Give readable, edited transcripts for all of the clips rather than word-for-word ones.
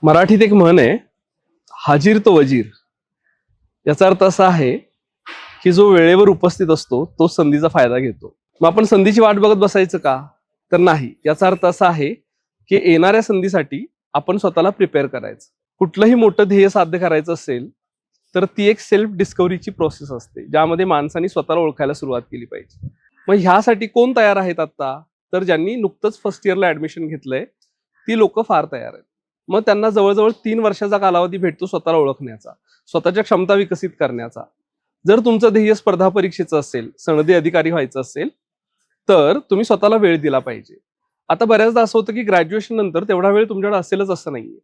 मराठीत एक म्हण आहे, हाजीर तो वजीर. याचा अर्थ असा आहे की जो वेळेवर उपस्थित असतो तो संधीचा फायदा घेतो. मग आपण संधीची वाट बघत बसायचं का? तर नाही. याचा अर्थ असा आहे की येणाऱ्या संधीसाठी आपण स्वतःला प्रिपेअर करायचं. कुठलंही मोठं ध्येय साध्य करायचं असेल तर ती एक सेल्फ डिस्कव्हरीची प्रोसेस असते, ज्यामध्ये माणसाने स्वतःला ओळखायला सुरुवात केली पाहिजे. मग ह्यासाठी कोण तयार आहेत आता? तर ज्यांनी नुकतंच फर्स्ट इयरला ऍडमिशन घेतलंय ती लोक फार तयार आहेत. मग त्यांना जवळजवळ 3 वर्षाचा कालावधी भेटतो स्वतःला ओळखण्याचा, स्वतःच्या क्षमता विकसित करण्याचा. जर तुमचं ध्येय स्पर्धा परीक्षेचं असेल, सनदी अधिकारी व्हायचं असेल, तर तुम्ही स्वतःला वेळ दिला पाहिजे. आता बऱ्याचदा असं होतं की ग्रॅज्युएशन नंतर तेवढा वेळ तुमच्याकडे असेलच असं नाहीये.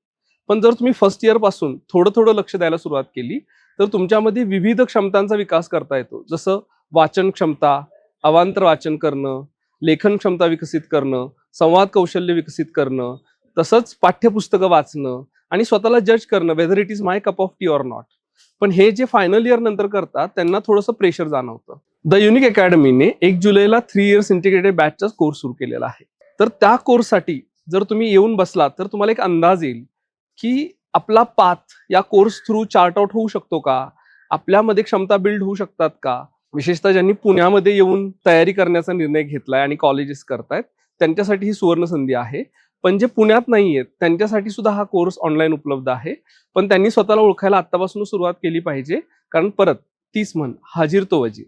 पण जर तुम्ही फर्स्ट इयर पासून थोडं थोडं लक्ष द्यायला सुरुवात केली तर तुमच्यामध्ये विविध क्षमतांचा विकास करता येतो. जसं वाचन क्षमता, अवांतर वाचन करणं, लेखन क्षमता विकसित करणं, संवाद कौशल्य विकसित करणं, तसंच पाठ्यपुस्तकं वाचणं आणि स्वतःला जज करणं, whether it is my cup of T or not. पण हे जे फायनल इयर नंतर करतात त्यांना थोडंसं प्रेशर जाणवतं. द युनिक अकॅडमीने 1 जुलैला 3 इयर्स इंटिग्रेटेड बॅचचा कोर्स सुरू केलेला आहे. तर त्या कोर्ससाठी जर तुम्ही येऊन बसलात तर तुम्हाला एक अंदाज येईल की आपला पाथ या कोर्स थ्रू चार्ट आउट होऊ शकतो का, आपल्यामध्ये क्षमता बिल्ड होऊ शकतात का. विशेषतः ज्यांनी पुण्यामध्ये येऊन तयारी करण्याचा निर्णय घेतलाय आणि कॉलेजेस करतायत त्यांच्यासाठी ही सुवर्ण संधी आहे. पण जे पुण्यात नाहीयेत त्यांच्यासाठी सुद्धा हा कोर्स ऑनलाईन उपलब्ध आहे. पण त्यांनी स्वतःला ओळखायला आत्तापासून सुरुवात केली पाहिजे, कारण परत तीच म्हण, हाजीर तो वजीर.